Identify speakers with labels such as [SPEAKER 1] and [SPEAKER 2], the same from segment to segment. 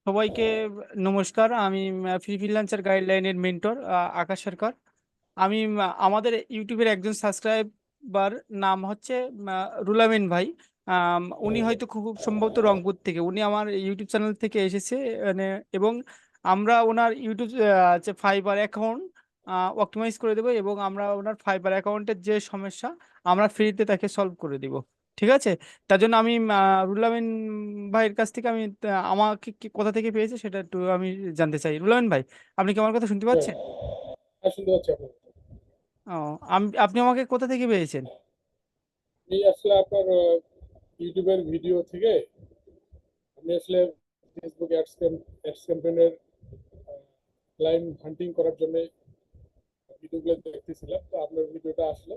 [SPEAKER 1] সবাইকে নমস্কার। আমি ফ্রিল্যান্সার গাইডলাইনের মেন্টর আকাশ সরকার। আমি আমাদের ইউটিউবের একজন সাবস্ক্রাইবার নাম হচ্ছে রুলামিন ভাই। উনি হয়তো খুব সম্ভবত রংপুর থেকে, উনি আমার ইউটিউব চ্যানেল থেকে এসেছে। মানে এবং আমরা ওনার ইউটিউব যে ফাইবার অ্যাকাউন্ট অপটিমাইজ করে দেবো, এবং আমরা ওনার ফাইবার অ্যাকাউন্টের যে সমস্যা আমরা ফ্রিতে তাকে সলভ করে দিব। ঠিক আছে। তার জন্য আমি রুলামিন ভাইয়ের কাছ থেকে আমি আমাকে কোথা থেকে পেয়েছে সেটা একটু আমি জানতে চাই। রুলামিন ভাই, আপনি কি আমার কথা শুনতে
[SPEAKER 2] হ্যাঁ,
[SPEAKER 1] পাচ্ছেন?
[SPEAKER 2] হ্যাঁ, শুনতে পাচ্ছি আপনার কথা।
[SPEAKER 1] ও, আপনি আমাকে কোথা থেকে পেয়েছেন?
[SPEAKER 2] এই আসলে আপনার ইউটিউবের ভিডিও থেকে আমি আসলে ফেসবুক অ্যাডস ক্যাম্পেইনের ক্লায়েন্ট হান্টিং করার জন্য ভিডিওগুলো দেখতেছিলাম, তো আপনার ভিডিওটা আসলো।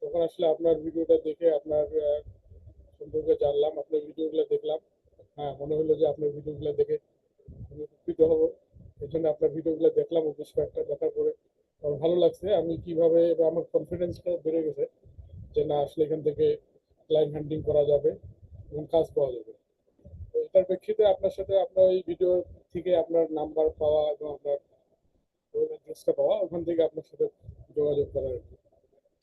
[SPEAKER 2] তখন আসলে আপনার ভিডিওটা দেখে আপনার সম্পর্কে জানলাম, আপনার ভিডিওগুলো দেখলাম। হ্যাঁ, মনে হলো যে আপনার ভিডিওগুলো দেখে আমি উপকৃত হবো। এই জন্য আপনার ভিডিওগুলো দেখলাম, বেশ কয়েকটা দেখার পরে আমার ভালো লাগছে। আমি কিভাবে এবার আমার কনফিডেন্সটা বেড়ে গেছে যে না, আসলে এখান থেকে ক্লায়েন্ট হান্টিং করা যাবে এবং কাজ পাওয়া যাবে। তো এটার প্রেক্ষিতে আপনার সাথে আপনার ওই ভিডিও থেকে আপনার নাম্বার পাওয়া এবং আপনার অ্যাড্রেসটা পাওয়া, ওখান থেকে আপনার সাথে যোগাযোগ করা আর কি।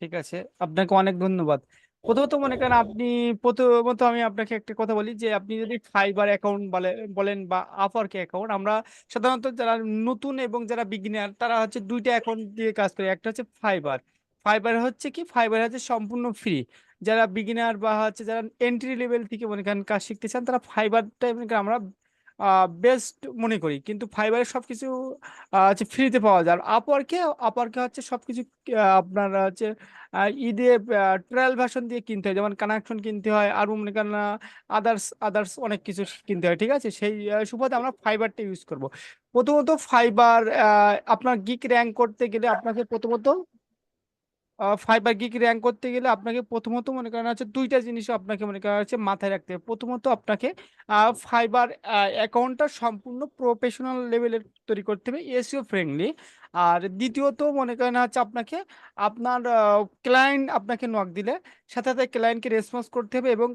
[SPEAKER 1] ঠিক আছে, আপনাকে অনেক ধন্যবাদ। প্রথমত মনে করেন আপনি, প্রথমত আমি আপনাকে একটা কথা বলি যে আপনি যদি ফাইবার অ্যাকাউন্ট বলেন বা আপওয়ার্ক অ্যাকাউন্ট, আমরা সাধারণত যারা নতুন এবং যারা বিগিনার তারা হচ্ছে দুইটা অ্যাকাউন্ট দিয়ে কাজ করে। একটা হচ্ছে ফাইবার। ফাইবার হচ্ছে কি, ফাইবার হচ্ছে সম্পূর্ণ ফ্রি। যারা বিগিনার বা হচ্ছে যারা এন্ট্রি লেভেল থেকে মনে করেন কাজ শিখতে চান, তারা ফাইবারটাই মনে করেন আমরা বেস্ট মনে করি। কিন্তু ফাইবারের সবকিছু হচ্ছে ফ্রিতে পাওয়া যায়। আর আপওয়ার্কে, আপওয়ার্কে হচ্ছে সবকিছু আপনার হচ্ছে ঈদে ট্রায়াল ভার্সন দিয়ে কিনতে হয়, যেমন কানেকশন কিনতে হয়, আর মনে করেন আদার্স আদার্স অনেক কিছু কিনতে হয়। ঠিক আছে, সেই সুবাদে আমরা ফাইবারটা ইউজ করব। প্রথমত ফাইবার আপনার গিক র্যাঙ্ক করতে গেলে আপনাকে প্রথমত ফাইবার গিক র্যাঙ্ক করতে গেলে আপনাকে প্রথমত মনে করেন হচ্ছে দুইটা জিনিস আপনাকে মনে করেন হচ্ছে মাথায় রাখতে হবে। প্রথমত আপনাকে ফাইবার অ্যাকাউন্টটা সম্পূর্ণ প্রফেশনাল লেভেলের তৈরি করতে হবে, এসইও ফ্রেন্ডলি। আর দ্বিতীয়ত মনে করেন হচ্ছে আপনাকে আপনার ক্লায়েন্ট আপনাকে নক দিলে সাথে সাথে ক্লায়েন্টকে রেসপন্স করতে হবে, এবং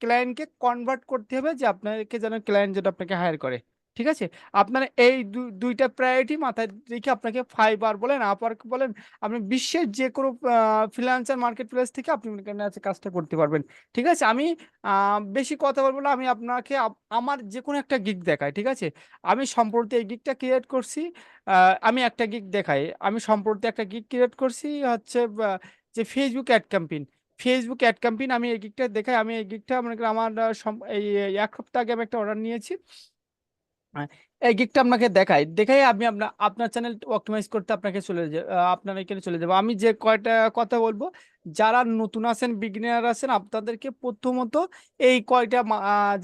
[SPEAKER 1] ক্লায়েন্টকে কনভার্ট করতে হবে যে আপনাকে যেন ক্লায়েন্ট যেটা আপনাকে হায়ার করে। ঠিক আছে। আপনার এই দুইটা প্রায়োরিটি মাথায় রেখে আপনাকে ফাইবার বলেন আপওয়ার্ক বলেন, আপনি বিশ্বের যে কোনো ফ্রিল্যান্সার মার্কেট প্লেস থেকে আপনি মনে করেন আছে কাজটা করতে পারবেন। ঠিক আছে। আমি বেশি কথা বলবো না, আমি আপনাকে আমার যে কোনো একটা গিগ দেখাই। ঠিক আছে। আমি সম্প্রতি এই গিগটা ক্রিয়েট করছি। আমি একটা গিগ দেখাই। আমি সম্প্রতি একটা গিগ ক্রিয়েট করছি হচ্ছে যে Facebook ad campaign. Facebook ad campaign আমি এই গিগটা দেখাই। আমি এই গিগটা মনে করেন আমার এই এক সপ্তাহ আগে আমি একটা অর্ডার নিয়েছি। হ্যাঁ, এই গিকটা আপনাকে দেখাই দেখাই আমি আপনার আপনার চ্যানেল অপটিমাইজ করতে আপনাকে আপনার এখানে চলে যাবো। আমি যে কয়টা কথা বলবো, যারা নতুন আছেন বিগিনার আছেন আপনাদেরকে প্রথমত এই কয়টা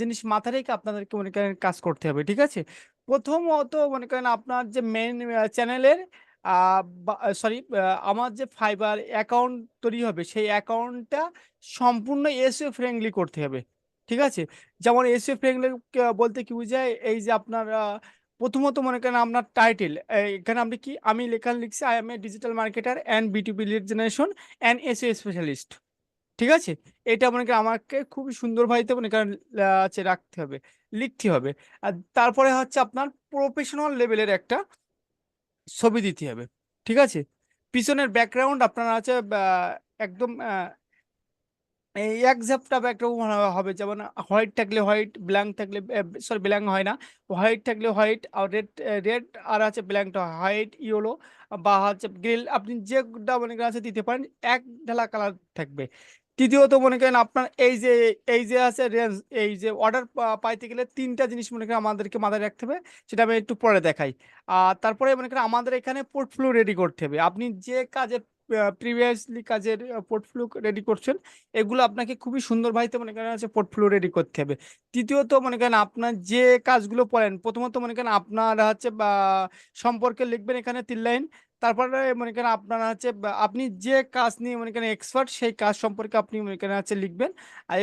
[SPEAKER 1] জিনিস মাথায় রেখে আপনাদেরকে মনে করেন কাজ করতে হবে। ঠিক আছে। প্রথমত মনে করেন আপনার যে মেন চ্যানেলের সরি, আমার যে ফাইবার অ্যাকাউন্ট তৈরি হবে সেই অ্যাকাউন্টটা সম্পূর্ণ এসইও ফ্রেন্ডলি করতে হবে। ঠিক আছে। যেমন এসইও ফ্রেন্ডলি বলতে কি বোঝায়, এই যে আপনার প্রথমত মনে করেন আপনার টাইটেল, এখানে আপনি কি, আমি লেখা লিখছি I M A digital marketer and বিটুবি lead generation and SEO specialist. ঠিক আছে। এটা মনে করেন আমাকে খুবই সুন্দর ভাবে মনে করেন রাখতে হবে, লিখতে হবে। আর তারপরে হচ্ছে আপনার প্রফেশনাল লেভেলের একটা ছবি দিতে হবে। ঠিক আছে। পিছনের ব্যাকগ্রাউন্ড আপনার আছে একদম এই এক ঝাপটা একটা হবে, যেমন হোয়াইট থাকলে হোয়াইট, ব্ল্যাঙ্ক থাকলে, সরি ব্ল্যাঙ্ক হয় না, হোয়াইট থাকলে হোয়াইট, আর রেড রেড, আর আছে ব্ল্যাঙ্কটা হোয়াইট ইয়েলো বা হচ্ছে গ্রিল, আপনি যেটা মনে করেন আছে দিতে পারেন। এক ঢালা কালার থাকবে। তৃতীয়ত মনে করেন আপনার এই যে আছে রেঞ্জ, এই যে অর্ডার পাইতে গেলে তিনটা জিনিস মনে করেন আমাদেরকে মাথায় রাখতে হবে। সেটা আমি একটু পরে দেখাই। আর তারপরে মনে করেন আমাদের এখানে পোর্টফোলিও রেডি করতে হবে। আপনি যে কাজের প্রিভিয়াসলি কাজের পোর্টফোলিও রেডি করছেন, এগুলো আপনাকে খুবই সুন্দর ভাবে মনে করেন হচ্ছে পোর্টফোলিও রেডি করতে হবে। তৃতীয়ত মনে করেন আপনার যে কাজগুলো পড়েন, প্রথমত মনে করেন আপনার হচ্ছে বা সম্পর্কে লিখবেন এখানে 3 লাইন। তারপরে মনে করেন আপনারা হচ্ছে আপনি যে কাজ নিয়ে মনে করেন এক্সপার্ট সেই কাজ সম্পর্কে আপনি মনে করেন হচ্ছে লিখবেন।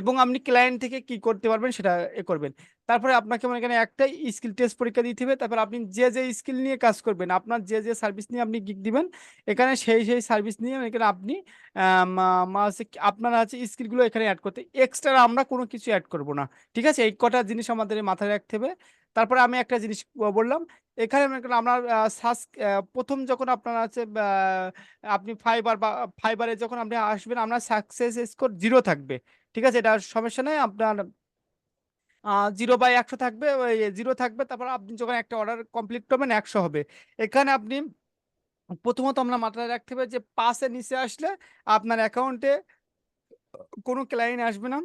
[SPEAKER 1] এবং আপনি ক্লায়েন্ট থেকে কি করতে পারবেন সেটা করবেন। তারপরে আপনাকে মনে করেন একটা স্কিল টেস্ট পরীক্ষা দিতে হবে। তারপর আপনি যে স্কিল নিয়ে কাজ করবেন, আপনার যে সার্ভিস নিয়ে আপনি গিগ দিবেন, এখানে সেই সার্ভিস নিয়ে মনে করেন আপনি হচ্ছে আপনারা হচ্ছে স্কিলগুলো এখানে অ্যাড করতে, এক্সট্রা আমরা কোনো কিছু অ্যাড করব না। ঠিক আছে, এই কটা জিনিস আমাদের মাথায় রাখতে হবে। তারপরে আমি একটা জিনিস বললাম, এখানে মনে করেন আমরা প্রথম যখন আপনারা আছে আপনি ফাইবারে যখন আপনি আসবেন, আপনার সাকসেস স্কোর 0 থাকবে। ঠিক আছে, এটা সমস্যা নেই। আপনার 0/100 থাকবে, ওই 0 থাকবে। তারপর আপনি যখন একটা অর্ডার কমপ্লিট করবেন 100 হবে। এখানে আপনি প্রথমত আমরা মাথায় রাখতে হবে যে 5-এর নিচে আসলে আপনার অ্যাকাউন্টে কোনো ক্লায়েন্ট আসবে না,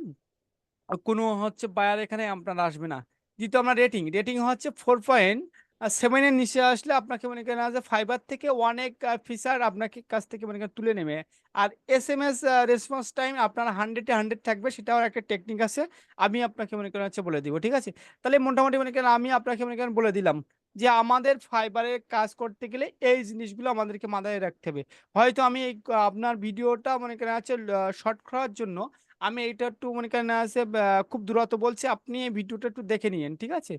[SPEAKER 1] কোনো হচ্ছে বায়ার এখানে আপনার আসবে না। যেহেতু আমরা রেটিং হচ্ছে 4.7 এর নিচে আসলে আপনাকে মনে করেন যে ফাইবার থেকে অনেক ফিচার আপনাকে কাছ থেকে মনে করেন তুলে নেবে। আর SMS রেসপন্স টাইম আপনার 100-এ 100 থাকবে, সেটাও একটা টেকনিক আছে। আমি আপনাকে মনে করেন হচ্ছে বলে দিব। ঠিক আছে, তাহলে মোটামুটি মনে করেন আমি আপনাকে মনে করেন বলে দিলাম যে আমাদের ফাইবারে কাজ করতে গেলে এই জিনিসগুলো আমাদেরকে মাথায় রাখতে হবে। হয়তো আমি এই আপনার ভিডিওটা মনে করেন হচ্ছে শর্ট করার জন্য আমি এটা একটু মনে করেন আছে খুব দ্রুত বলছি, আপনি এই ভিডিওটা একটু দেখে নিয়েন। ঠিক আছে,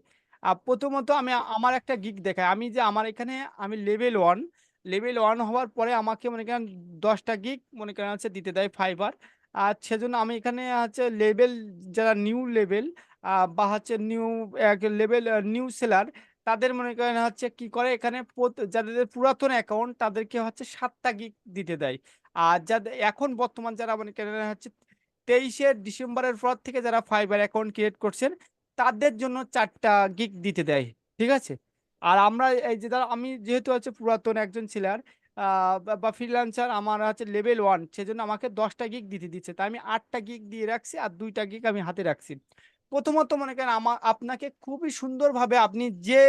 [SPEAKER 1] প্রথমত আমি আমার একটা গিগ দেখাই। আমি যে আমার এখানে আমি লেভেল 1 হওয়ার পরে আমাকে মনে করেন 10টা গিগ মনে করেন হচ্ছে দিতে দেয় ফাইবার। আর সেজন্য আমি এখানে হচ্ছে লেভেল, যারা নিউ লেভেল বা হচ্ছে নিউ সেলার, তাদের মনে করেন হচ্ছে কি করে এখানে যাদের পুরাতন অ্যাকাউন্ট তাদেরকে হচ্ছে 7টা গিগ দিতে দেয়। আর যাদের এখন বর্তমান যারা মনে করেন হচ্ছে 23শে ডিসেম্বরের পর থেকে যারা ফাইবার অ্যাকাউন্ট ক্রিয়েট করছেন, তাদের জন্য 4টা গিগ দিতে দেয়। ঠিক আছে, আর আমরা এই যে আমি যেহেতু হচ্ছে পুরাতন একজন ছিলার বা ফ্রিল্যান্সার, আমার হচ্ছে লেভেল 1, সেজন্য আমাকে 10টা গিগ দিতে দিচ্ছে, তাই আমি 8টা গিগ দিয়ে রাখছি আর 2টা গিগ আমি হাতে রাখছি। প্রথমত মনে করেন আপনাকে খুবই সুন্দরভাবে আপনি যে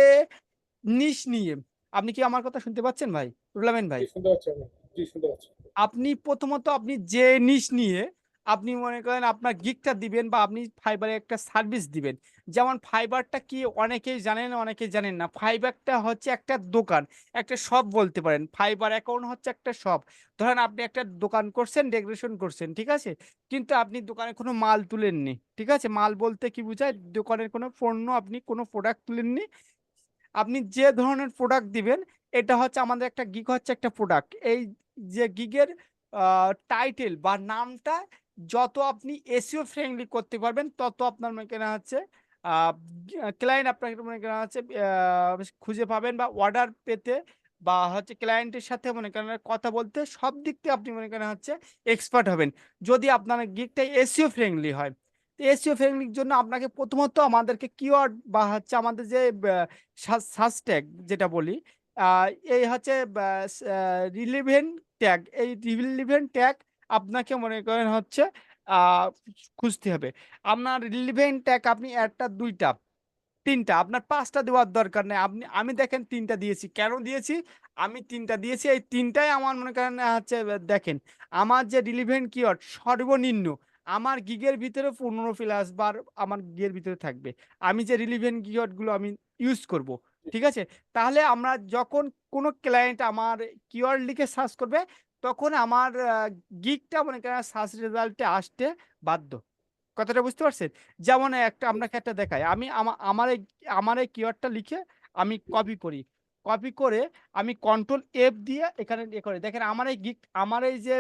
[SPEAKER 1] নিশ নিয়ে, আপনি কি আমার কথা শুনতে পাচ্ছেন ভাই, রুল আমিন ভাই?
[SPEAKER 2] জি শুনতে পাচ্ছি আমি। জি শুনতে পাচ্ছি।
[SPEAKER 1] আপনি প্রথমত আপনি যে নিশ নিয়ে আপনি মনে করেন আপনার গিগটা দিবেন বা আপনি ফাইবারে একটা সার্ভিস দিবেন। যেমন ফাইবারটা কি অনেকেই জানেন, অনেকেই জানেন না। ফাইবারটা হচ্ছে একটা দোকান, একটা শপ বলতে পারেন। ফাইবার অ্যাকাউন্ট হচ্ছে একটা শপ। ধরেন আপনি একটা দোকান করছেন, ডেকোরেশন করছেন, ঠিক আছে, কিন্তু আপনি দোকানে কোনো মাল তুলেননি। ঠিক আছে, মাল বলতে কি বোঝায়, দোকানের কোনো পণ্য আপনি কোনো প্রোডাক্ট তুলেননি। আপনি যে ধরনের প্রোডাক্ট দিবেন, এটা হচ্ছে আমাদের একটা গিগ হচ্ছে একটা প্রোডাক্ট। এই যে গিগের টাইটেল বা নামটা যত আপনি এসইও ফ্রেন্ডলি করতে পারবেন, তত আপনার মনে করেন হচ্ছে ক্লায়েন্ট আপনাকে মনে করেন হচ্ছে খুঁজে পাবেন বা অর্ডার পেতে বা হচ্ছে ক্লায়েন্টের সাথে মনে করেন কথা বলতে, সব দিক থেকে আপনি মনে করেন হচ্ছে এক্সপার্ট হবেন, যদি আপনার গিগটা এসইও ফ্রেন্ডলি হয়। এসইও ফ্রেন্ডলির জন্য আপনাকে প্রথমত আমাদেরকে কিওয়ার্ড বা হচ্ছে আমাদের যে সাবস্ট্যাগ যেটা বলি, আহ, এই হচ্ছে রিলিভেন্ট ট্যাগ, এই রিলিভেন্ট ট্যাগ আপনাকে মনে করেন হচ্ছে আহ, খুঁজতে হবে। আপনার রিলিভেন্ট ট্যাগ আপনি একটা, দুইটা, তিনটা, আপনার 5টা দেওয়ার দরকার নেই। আমি দেখেন 3টা দিয়েছি, কেন দিয়েছি? আমি 3টা দিয়েছি, এই 3টাই আমার মনে করেন হচ্ছে দেখেন, আমার যে রিলিভেন্ট কিওয়ার্ড সর্বনিম্ন আমার গিগের ভিতরে 15 প্লাস বার আমার গিগের ভিতরে থাকবে। আমি যে রিলিভেন্ট কিওয়ার্ড গুলো আমি ইউজ করব। ঠিক আছে, তাহলে আমরা যখন কোনো ক্লায়েন্ট আমার কিওয়ার্ড লিখে সার্চ করবে, তখন আমার গিগটা মনে করেন সার্চ রেজাল্টে আসতে বাধ্য। কথাটা বুঝতে পারছেন? যেমন একটা আপনাকে একটা দেখাই, আমি আমার এই কিওয়ার্ডটা লিখে আমি কপি করি। কপি করে আমি কন্ট্রোল F দিয়ে এখানে ইয়ে করে দেখেন, আমার এই যে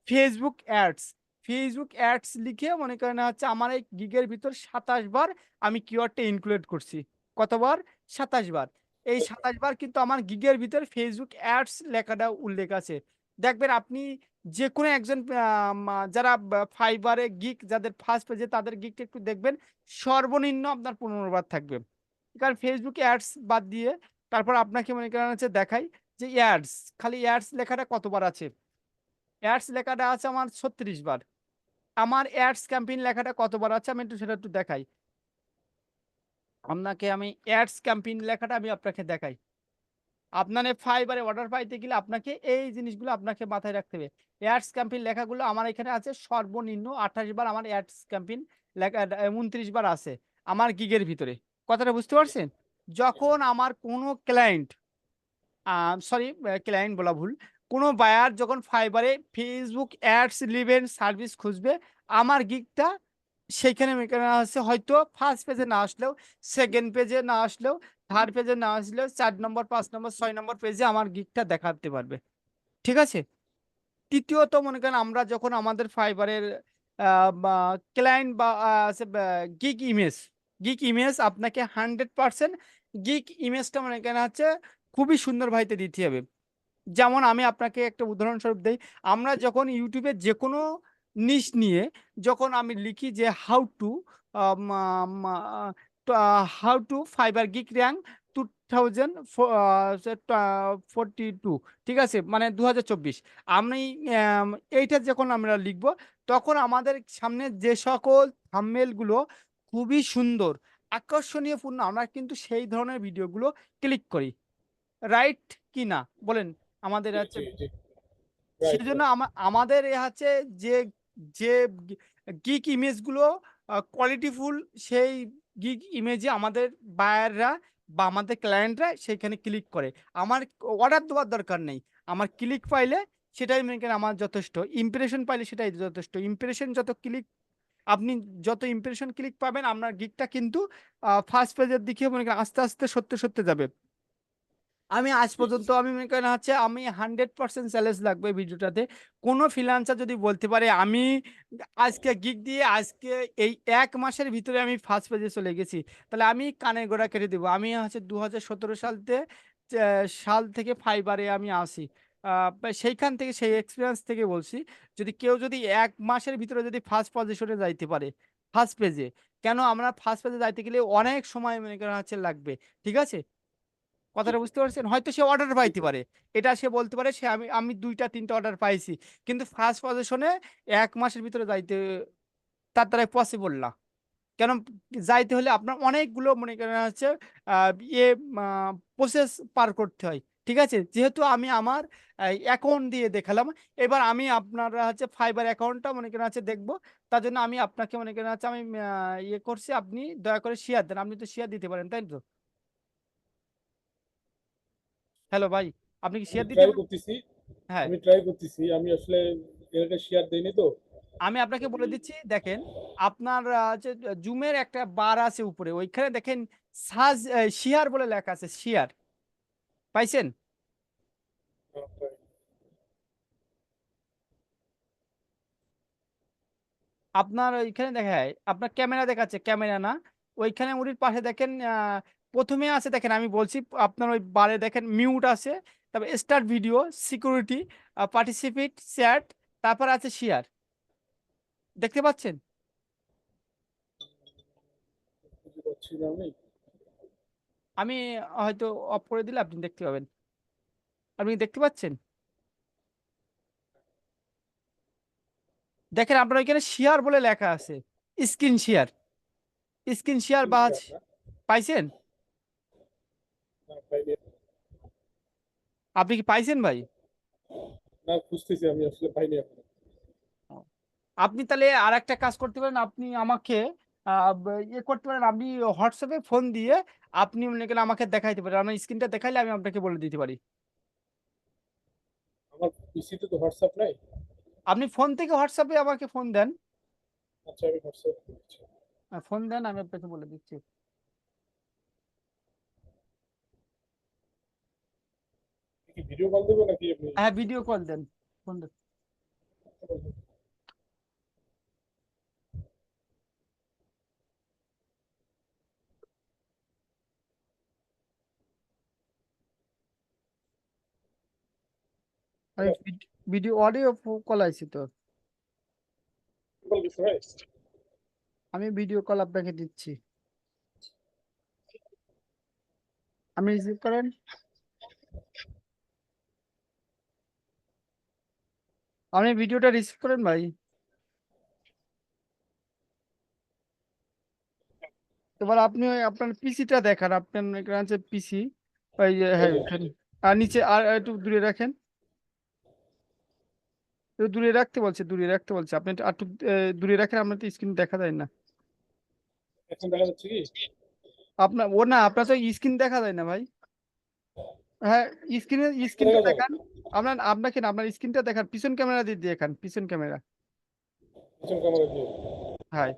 [SPEAKER 1] ফেসবুক অ্যাডস, লিখে মনে করেন হচ্ছে আমার এই গিগের ভিতর 27 বার আমি কিওয়ার্ডটা ইনক্লুড করছি। কতবার? 27 বার। এই
[SPEAKER 2] আচ্ছা।
[SPEAKER 1] 27 বার কিন্তু আমার গিগের ভিতর ফেসবুক অ্যাডস লেখাটা উল্লেখ আছে। দেখবেন আপনি যে কোনো একজন যারা ফাইবারে গিগ যাদের ফার্স্ট পেজে, তাদের গিগটা একটু দেখবেন, সর্বনিম্ন আপনার 15 বার থাকবে। কারণ ফেসবুকে অ্যাডস বাদ দিয়ে তারপর আপনাকে মনে করেন হচ্ছে দেখাই যে অ্যাডস, খালি অ্যাডস লেখাটা কতবার আছে। অ্যাডস লেখাটা আছে আমার 36 বার। আমার অ্যাডস ক্যাম্পেইন লেখাটা কতবার আছে আমি সেটা একটু দেখাই আপনাকে। আমি অ্যাডস ক্যাম্পেইন লেখাটা আমি আপনাকে দেখাই। আপনার ফাইবারে অর্ডার পাইতে গেলে আপনাকে এই জিনিসগুলো আপনাকে মাথায় রাখতে হবে। অ্যাডস ক্যাম্পেইন লেখাগুলো আমার এখানে আছে সর্বনিম্ন 28 বার। আমার অ্যাডস ক্যাম্পেইন লেখা 29 বার আছে আমার গিগের ভিতরে। কথাটা বুঝতে পারছেন? যখন আমার কোনো ক্লায়েন্ট সরি, ক্লায়েন্ট বলা ভুল। কোনো বায়ার যখন ফাইবারে ফেসবুক অ্যাডস লিভেন সার্ভিস খুঁজবে, আমার গিগটা সেইখানে মেকানো আছে, হয়তো ফার্স্ট পেজে না আসলেও, সেকেন্ড পেজে না আসলেও, থার্ড পেজে না আসলেও ৪ নম্বর, ৫ নম্বর, ৬ নম্বর পেজে আমার গিগটা দেখাতে পারবে। ঠিক আছে? তৃতীয়ত মনে করেন আমরা যখন আমাদের ফাইবারের বা ক্লায়েন্ট বা গিগ ইমেজ আপনাকে 100% গিগ ইমেজটা মনে করেন হচ্ছে খুবই সুন্দর ভাইতে দিতে হবে। যেমন আমি আপনাকে একটা উদাহরণস্বরূপ দেই। আমরা যখন ইউটিউবে যে কোনো নিশ নিয়ে যখন আমি লিখি যে how to fibre gig rank 2042, ঠিক আছে, মানে 2024। আমি আম, এইটা যখন আমরা লিখব, তখন আমাদের সামনে যে সকল থাম্বনেল গুলো খুবই সুন্দর, আকর্ষণীয় পূর্ণ, আমরা কিন্তু সেই ধরনের ভিডিওগুলো ক্লিক করি। রাইট কি না বলেন? আমাদের
[SPEAKER 2] জি
[SPEAKER 1] হচ্ছে
[SPEAKER 2] জি জি, রাইট
[SPEAKER 1] সেজন্য
[SPEAKER 2] রাইট।
[SPEAKER 1] আমাদের এ হচ্ছে যে যে গিগ ইমেজগুলো কোয়ালিটিফুল, সেই গিগ ইমেজে আমাদের বায়াররা বা আমাদের ক্লায়েন্টরা সেখানে ক্লিক করে। আমার অর্ডার দেওয়ার দরকার নেই, আমার ক্লিক পাইলে সেটাই মনে করেন আমার যথেষ্ট, ইমপ্রেশন পাইলে সেটাই যথেষ্ট। ইমপ্রেশন যত ক্লিক, আপনি যত ইমপ্রেশন ক্লিক পাবেন, আপনার গিগটা কিন্তু ফার্স্ট পেজের দিকে মনে করেন আস্তে আস্তে সত্যি সত্যি যাবে। আমি আজ
[SPEAKER 2] জি জি
[SPEAKER 1] পর্যন্ত আমি মনে করেন হচ্ছে আমি 100% চ্যালেঞ্জ লাগবে ভিডিওটাতে। কোনো ফ্রিল্যান্সার যদি বলতে পারে আমি আজকে গিগ দিয়ে আজকে এই ১ মাসের ভিতরে আমি ফার্স্ট পেজে চলে গেছি, তাহলে আমি কানের গোড়া কেটে দেবো। আমি হচ্ছে 2017 সাল থেকে ফাইবারে আমি আসি। সেইখান থেকে, সেই এক্সপিরিয়েন্স থেকে বলছি, যদি কেউ যদি ১ মাসের ভিতরে যদি ফার্স্ট পজিশনে যাইতে পারে, ফার্স্ট পেজে, কেন আমরা ফার্স্ট পেজে যাইতে গেলে অনেক সময় মনে করেন হচ্ছে লাগবে। ঠিক আছে?
[SPEAKER 2] জি
[SPEAKER 1] কথাটা বুঝতে পারছেন? হয়তো সে অর্ডার
[SPEAKER 2] জি
[SPEAKER 1] পাইতে পারে। এটা সে বলতে পারে সে আমি ২টা ৩টা অর্ডার পাইছি। কিন্তু ফার্স্ট পজিশনে ১ মাসের ভিতরে যাইতে তার দ্বারা পসিবল না। কেন? যাইতে হলে আপনার অনেকগুলো মনে করেন হচ্ছে আ ইয়ে মা প্রসেস পার করতে হয়। ঠিক আছে? যেহেতু আমি আমার অ্যাকাউন্ট দিয়ে দেখালাম, এবার আমি আপনারা হচ্ছে ফাইবার অ্যাকাউন্টটা মনে করেন হচ্ছে দেখব। তার জন্য আমি আপনাকে মনে করেন হচ্ছে আমি ইয়ে করছি, আপনি দয়া করে শেয়ার দেন। আপনি তো শেয়ার দিতে পারেন, তাই তো? হ্যালো ভাই, আপনি কি
[SPEAKER 2] আমি
[SPEAKER 1] শেয়ার দিতে
[SPEAKER 2] ট্রাই
[SPEAKER 1] পারেন?
[SPEAKER 2] করতেছি,
[SPEAKER 1] হ্যাঁ।
[SPEAKER 2] আমি আসলে এটাকে শেয়ার দেইনি তো।
[SPEAKER 1] আমি আপনাকে বলে দিচ্ছি, দেখেন, আপনার যে জুমের একটা বার আছে উপরে, ওইখানে দেখেন শিয়ার বলে লেখা আছে, শিয়ার পাইছেন? আপনার ওইখানে দেখায়, আপনার ক্যামেরা দেখাচ্ছে, ক্যামেরা না, ওইখানে ওরির পাশে দেখেন প্রথমে আছে, দেখেন আমি বলছি, আপনার ওই বারে দেখেন মিউট আছে, তারপর start video, security, participate, chat, তারপর আছে শেয়ার। দেখতে পাচ্ছেন?
[SPEAKER 2] বুঝতে পারছি না আমি।
[SPEAKER 1] আমি হয়তো অফ করে দিলে আপনি দেখতে পাবেন। আপনি কি দেখতে পাচ্ছেন? দেখেন আপনার ওইখানে শেয়ার বলে লেখা আছে, স্ক্রিন শেয়ার, স্ক্রিন শেয়ার বা
[SPEAKER 2] স্ক্রিনশট না,
[SPEAKER 1] পাইছেন?
[SPEAKER 2] না পাইনি।
[SPEAKER 1] আপনি কি পাইছেন ভাই?
[SPEAKER 2] না, খুঁজতেছি, আমি আসলে পাইনি এখন।
[SPEAKER 1] আপনি তাহলে আর একটা কাজ করতে পারেন, আপনি আমাকে ইয়ে করতে পারেন, আপনি হোয়াটসঅ্যাপে ফোন দিয়ে আপনি মনে করেন আমাকে দেখাইতে পারেন, আমার স্ক্রিনটা দেখাইলে আমি আপনাকে বলে দিতে পারি।
[SPEAKER 2] আমার পিসিতে তো হোয়াটসঅ্যাপ নাই।
[SPEAKER 1] আপনি ফোন থেকে হোয়াটসঅ্যাপে আমাকে ফোন দেন,
[SPEAKER 2] আচ্ছা, আমি হোয়াটসঅ্যাপ করছি।
[SPEAKER 1] ফোন দেন, আমি আপনাকে বলে দিচ্ছি।
[SPEAKER 2] কি ভিডিও কল দেবো নাকি আপনি?
[SPEAKER 1] হ্যাঁ, ভিডিও কল দেন, ফোন দেন। আমি ভিডিও অডিও কল আইছি তো,
[SPEAKER 2] কল দিতে হয়?
[SPEAKER 1] আমি ভিডিও কল আপনাকে দিচ্ছি, আমি রিসিভ করেন। আপনি ভিডিওটা রিসিভ করেন ভাই। এবার আপনি ওই আপনার পিসিটা দেখান, আপনার এখানে আছে পিসি, ওই যে,
[SPEAKER 2] এই
[SPEAKER 1] হ্যাঁ
[SPEAKER 2] যে
[SPEAKER 1] ওখানে। আর নিচে আর একটু দূরে রাখেন, একটু দূরে রাখতে বলছে, দূরে রাখতে বলছে, আপনি একটু আরেকটু দূরে রাখেন, আপনার তো স্ক্রিন দেখা যায় না।
[SPEAKER 2] এখন দেখা যাচ্ছে কি?
[SPEAKER 1] আপনার ও না, আপনার তো স্ক্রিন দেখা যায় না ভাই। হ্যাঁ, স্ক্রিনটা
[SPEAKER 2] দেখা যাবে
[SPEAKER 1] দেখান। আপনাকে না, আপনার স্ক্রিনটা দেখান, পিছন ক্যামেরা দিয়ে দেখান, পিছন ক্যামেরা।
[SPEAKER 2] পিছন ক্যামেরা দিয়ে।
[SPEAKER 1] হ্যাঁ,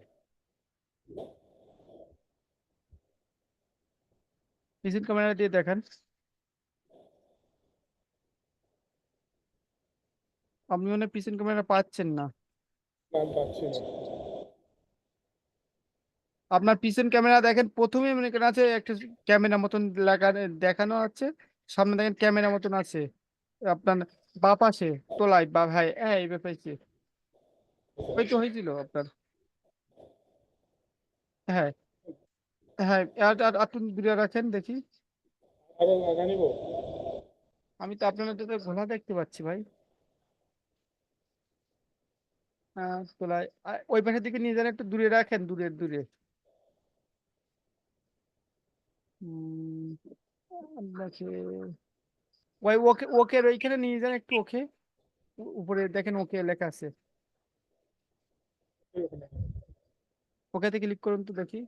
[SPEAKER 1] পিছন ক্যামেরা দিয়ে দেখান। আপনি মনে হয় পিছন ক্যামেরা পাচ্ছেন না।
[SPEAKER 2] না, আমি পাচ্ছি না।
[SPEAKER 1] আপনার পিছন ক্যামেরা দেখেন, প্রথমে মনে করেন আছে একটা ক্যামেরা মতন দেখানো আছে। সামনে দেখেন ক্যামেরা মতন আছে আপনার বা পাশে তোলায় বা ভাই, হ্যাঁ এই ব্যাপারে ওই তো হয়েছিল আপনার। হ্যাঁ, হ্যাঁ, আর একটু দূরে রাখেন দেখি।
[SPEAKER 2] আরো আগা নিব।
[SPEAKER 1] আমি তো আপনার মধ্যে তো ঘোলা দেখতে পাচ্ছি ভাই। হ্যাঁ, তোলায় ওই পাশের দিকে নিয়ে যান, একটু দূরে রাখেন, দূরে দূরে। উম, আপনাকে ওই ওকে ওকে ওইখানে নিয়ে যান একটু, ওকে উপরে দেখেন ওকে লেখা আছে।
[SPEAKER 2] ওখানে।
[SPEAKER 1] ওকেতে ক্লিক করুন তো দেখি।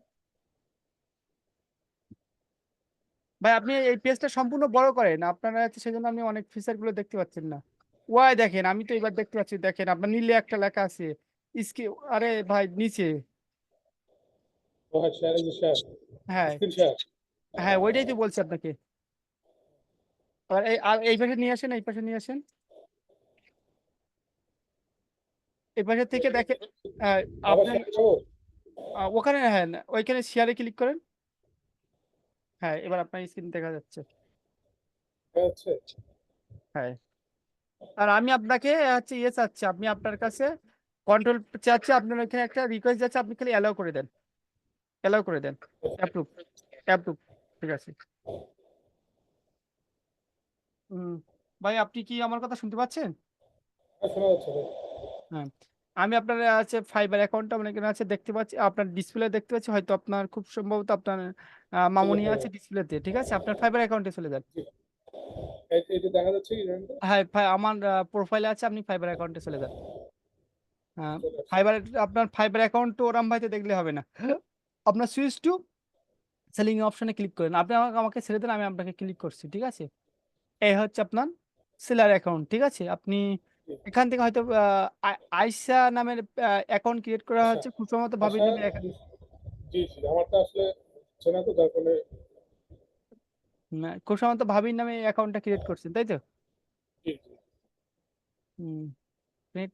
[SPEAKER 1] ভাই আপনি এই পেজটা সম্পূর্ণ বড় করেন, আপনারা হচ্ছে সেজন্য আপনি অনেক ফিচার গুলো দেখতে পাচ্ছেন না। ওয়াই দেখেন, আমি তো এবার দেখতে পাচ্ছি, দেখেন আপনার নীলে একটা লেখা আছে ইসকি। আরে ভাই নিচে।
[SPEAKER 2] ও হ্যাঁ, শেয়ার, এই যে শেয়ার,
[SPEAKER 1] হ্যাঁ,
[SPEAKER 2] স্ক্রিন শেয়ার।
[SPEAKER 1] হ্যাঁ, ওইটাই তো বলছি আপনাকে। আর এই পাশে নিয়ে আসেন, এই পাশে নিয়ে আসেন। এই পাশে থেকে দেখেন আহ,
[SPEAKER 2] আবার
[SPEAKER 1] আপনার
[SPEAKER 2] শেয়ার যাবো।
[SPEAKER 1] ওখানে, হ্যাঁ না, ওইখানে শেয়ারে ক্লিক করেন। হ্যাঁ, এবার আপনার স্ক্রিন দেখা যাচ্ছে।
[SPEAKER 2] দেখা যাচ্ছে।
[SPEAKER 1] হ্যাঁ, আর আমি আপনাকে হচ্ছে ইয়ে চাচ্ছি, আপনি আপনার কাছে কন্ট্রোল চাচ্ছি, আপনার ওইখানে একটা রিকোয়েস্ট যাচ্ছে, আপনি খালি অ্যালাউ করে দেন, অ্যালাউ করে দেন। Approve, approve. ঠিক আছে। হুম, ভাই আপনি কি আমার কথা শুনতে পাচ্ছেন?
[SPEAKER 2] হ্যাঁ, শোনা যাচ্ছে ভাই।
[SPEAKER 1] হ্যাঁ, আমি আপনার আছে ফাইবার অ্যাকাউন্টটা মনে করেন আছে দেখতে পাচ্ছি, আপনার ডিসপ্লে দেখতে পাচ্ছি, হয়তো আপনার খুব সম্ভবত আপনার
[SPEAKER 2] এই যে
[SPEAKER 1] মামুনি
[SPEAKER 2] হ্যাঁ,
[SPEAKER 1] আছে ডিসপ্লেতে। ঠিক আছে, আপনার ফাইবার অ্যাকাউন্টে চলে যান।
[SPEAKER 2] জি। এই যে দেখা যাচ্ছে কি জানেন তো?
[SPEAKER 1] হ্যাঁ, আমার প্রোফাইলে আছে, আপনি ফাইবার অ্যাকাউন্টে চলে যান। হ্যাঁ,
[SPEAKER 2] চলে আসছে।
[SPEAKER 1] ফাইবার, আপনার ফাইবার অ্যাকাউন্ট তো ওরাম ভাইতে দেখলে হবে না। আপনার সুইচ টু সেলিং অপশনে ক্লিক করেন। আপনি আমাকে ছেড়ে দেন, আমি আপনাকে ক্লিক করছি। ঠিক আছে, এই হচ্ছে আপনার সেলার অ্যাকাউন্ট। ঠিক আছে, আপনি
[SPEAKER 2] জি।
[SPEAKER 1] এখান থেকে হয়তো আয়শা নামের অ্যাকাউন্ট ক্রিয়েট করা
[SPEAKER 2] আশা,
[SPEAKER 1] হচ্ছে, খুব সম্ভবত ভাবির
[SPEAKER 2] আশা,
[SPEAKER 1] নামে
[SPEAKER 2] জি জি, আমারটা আসলে হচ্ছে না তো, যার ফলে।
[SPEAKER 1] খুব সম্ভবত ভাবির নামে অ্যাকাউন্টটা ক্রিয়েট করছেন, তাই তো?
[SPEAKER 2] জি জি।
[SPEAKER 1] হুম, নেট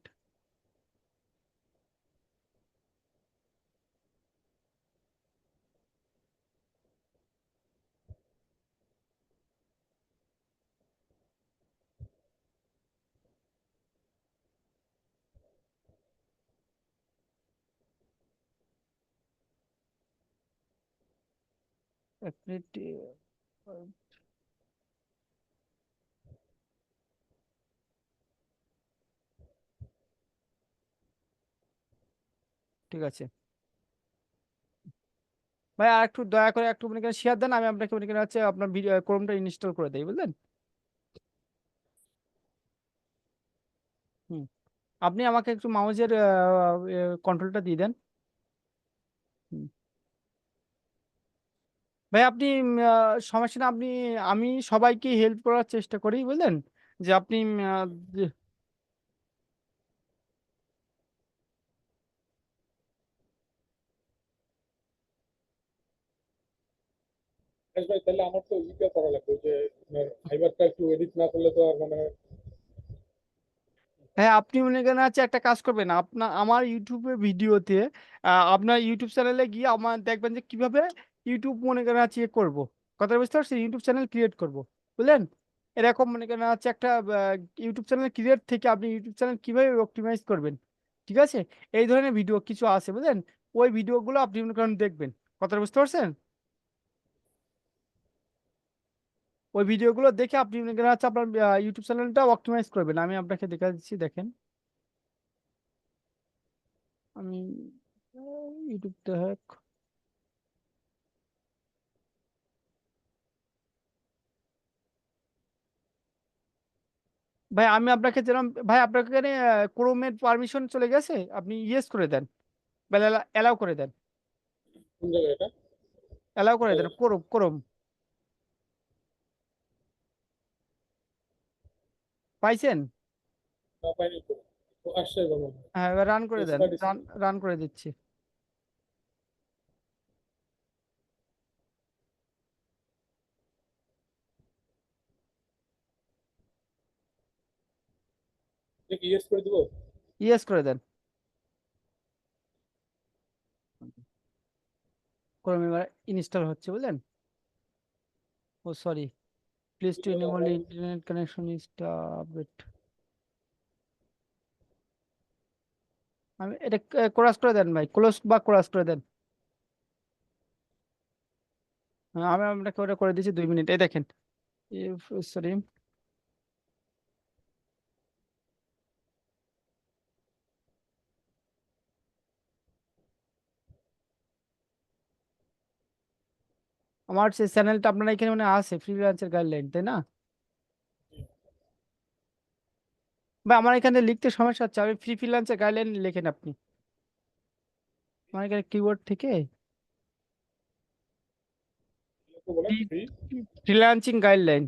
[SPEAKER 1] এক মিনিট, ঠিক আছে ভাই, আর একটু দয়া করে একটু মনে করেন শেয়ার দেন, আমি আপনাকে মনে করেন হচ্ছে আপনার ভিডিও ক্রোমটা ইনস্টল করে দেই, বুঝলেন? হুম, আপনি আমাকে একটু মাউজের কন্ট্রোলটা দিয়ে দেন। হুম। ভাই আপনি সমস্যা না, আমি সবাইকে হেল্প করার চেষ্টা করি, বুঝলেন? যে আপনি
[SPEAKER 2] বেশ ভাই, তাহলে আমার তো ইটা করা লাগবে, যে আপনার ফাইবারটা একটু এডিট না করলে তো আর মানে।
[SPEAKER 1] হ্যাঁ, আপনি মনে করেন আছে একটা কাজ করবেন, আমার ইউটিউবে ভিডিওতে আপনার ইউটিউব চ্যানেলে গিয়ে আমার দেখবেন যে কিভাবে ইউটিউব মনে করেন আছে ইয়ে করবো, কথা বুঝতে পারছি, ইউটিউব চ্যানেল ক্রিয়েট করব, বুঝলেন? এরকম মনে করেন আছে একটা ইউটিউব চ্যানেল ক্রিয়েট থেকে আপনি ইউটিউব চ্যানেল কিভাবে অপটিমাইজ করবেন। ঠিক আছে, এই ধরনের ভিডিও কিছু আছে, বুঝলেন? ওই ভিডিওগুলো আপনি মনে করেন দেখবেন, কথা বুঝতে পারছেন? ওই ভিডিওগুলো দেখে আপনি মনে করেন আছে আপনার ইউটিউব চ্যানেলটা অপটিমাইজ করবেন। আমি আপনাকে দেখা দিচ্ছি, দেখেন। আমি ইউটিউবটা ভাই, আমি আপনাকে যেরকম ভাই, আপনার এখানে ক্রোমের পারমিশন চলে গেছে, আপনি ইয়েস করে দেন, বা অ্যালাউ করে দেন,
[SPEAKER 2] কোন জায়গায় এটা?
[SPEAKER 1] অ্যালাউ করে দেন ক্রোম, ক্রোম। পাইছেন?
[SPEAKER 2] না পাইনি তো। তো আসছে মনে হয়।
[SPEAKER 1] হ্যাঁ, এবার রান করে দেন,
[SPEAKER 2] S30
[SPEAKER 1] রান করে দিচ্ছি।
[SPEAKER 2] এটা কি ইয়েস করে দিব?
[SPEAKER 1] ইয়েস করে দেন। ক্রোম এবার ইনস্টল হচ্ছে, বুঝলেন? ও সরি, প্লিজ টু
[SPEAKER 2] এটা
[SPEAKER 1] এনেবল
[SPEAKER 2] আমার
[SPEAKER 1] ইন্টারনেট কানেকশন ইজ আপডেট। আমি এটা ক্রস করে দেন ভাই, ক্লোজ বা ক্রস করে দেন। হ্যাঁ, আমি আপনাকে ওটা করে দিচ্ছি 2 মিনিট। এই দেখেন, সরি, আমার সেই চ্যানেলটা আপনার এখানে মানে আছে, ফ্রিল্যান্সের গাইডলাইন, তাই না? বা আমার এখানে লিখতে সমস্যা হচ্ছে, আমি ফ্রিল্যান্সের গাইডলাইন লেখেন আপনি আমার এখানে কিবোর্ড থেকে।
[SPEAKER 2] তো বলেন free
[SPEAKER 1] freelancing guideline,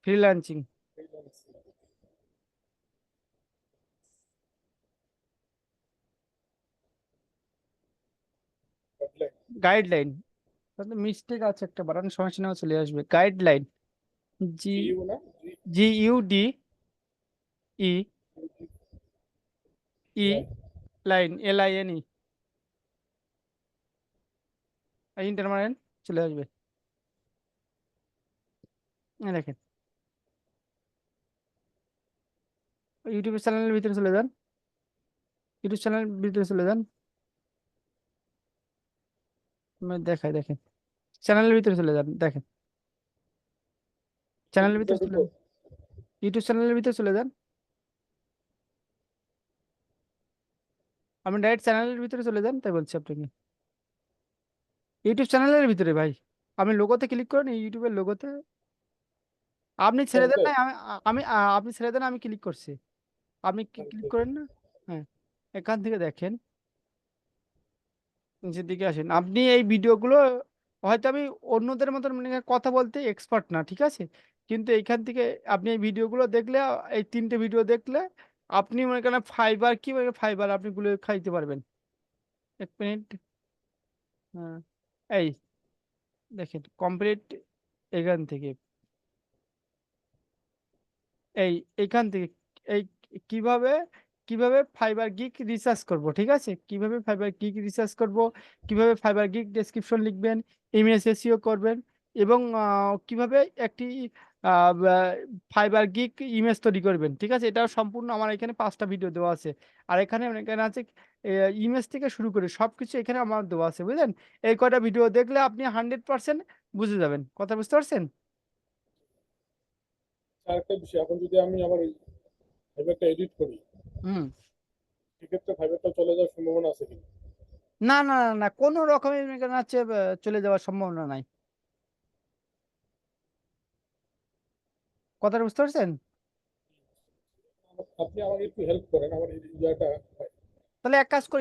[SPEAKER 1] freelancing
[SPEAKER 2] guideline.
[SPEAKER 1] Guideline. Mistake আছে একটা, বানানোর সমস্যা নাও চলে আসবে। গাইডলাইন, জি,
[SPEAKER 2] GU না
[SPEAKER 1] GUDE, ই,
[SPEAKER 2] লাইন।
[SPEAKER 1] লাইন, LINE, ইন্টার মারেন, চলে আসবে। এই দেখেন, ইউটিউব চ্যানেলের ভিতরে চলে যান, ইউটিউব চ্যানেলের ভিতরে চলে যান, আমি দেখাই, দেখেন, চ্যানেলের ভিতরে চলে যান, দেখেন, চ্যানেলের ভিতরে চলে যান, ইউটিউব চ্যানেলের ভিতরে চলে যান। আপনি ডাইরেক্ট চ্যানেলের ভিতরে চলে যান, তাই বলছি আপনাকে। ইউটিউব চ্যানেলের ভিতরে ভাই, আপনি লোগোতে ক্লিক করেন, ইউটিউবের লোগোতে। আপনি ছেড়ে দেন
[SPEAKER 2] ফ্রন্টে
[SPEAKER 1] না, আপনি ছেড়ে দেন, আমি ক্লিক করছি। আপনি ক্লিক করেন না। হ্যাঁ, এখান থেকে দেখেন, নিচের দিকে আসেন। আপনি এই ভিডিওগুলো, হয়তো আমি অন্যদের মতন মানে কথা বলতে এক্সপার্ট না, ঠিক আছে, কিন্তু এইখান থেকে আপনি এই ভিডিওগুলো দেখলে, এই 3টে ভিডিও দেখলে আপনি মনে করেন ফাইবার, কি মানে ফাইবার আপনি গুলো খাইতে পারবেন। 1 মিনিট। হ্যাঁ, এই দেখেন কমপ্লিট, এখান থেকে, এই এখান থেকে, এই কিভাবে কিভাবে ফাইবার গিগ রিসার্চ করব, ঠিক আছে, কিভাবে ফাইবার গিগ রিসার্চ করব, কিভাবে ফাইবার গিগ ডেসক্রিপশন লিখবেন, ইমেজ এসইও করবেন, এবং কিভাবে একটি ফাইবার গিগ ইমেজ তৈরি করবেন, ঠিক আছে, এটা সম্পূর্ণ আমার এখানে 5টা ভিডিও দেওয়া আছে। আর এখানে এখানে আছে ইমেজ থেকে শুরু করে সবকিছু এখানে আমার দেওয়া আছে, বুঝলেন? এই কয়টা ভিডিও দেখলে আপনি 100% বুঝে যাবেন, কথা বুঝতে পারছেন?
[SPEAKER 2] আরেকটা বিষয়, এখন যদি আমি আমার এই ফাইবারটা এডিট করি,
[SPEAKER 1] হুম।
[SPEAKER 2] সেক্ষেত্রে ফাইবারটা চলে যাওয়ার সম্ভাবনা আছে কিনা?
[SPEAKER 1] না না না না, কোনো রকমের মেকান হচ্ছে চলে যাওয়ার সম্ভাবনা নাই, কথাটা বুঝতে পারছেন?
[SPEAKER 2] আপনি আমাকে একটু হেল্প করেন আমার এই ইয়াটা।
[SPEAKER 1] তাহলে এক কাজ করি,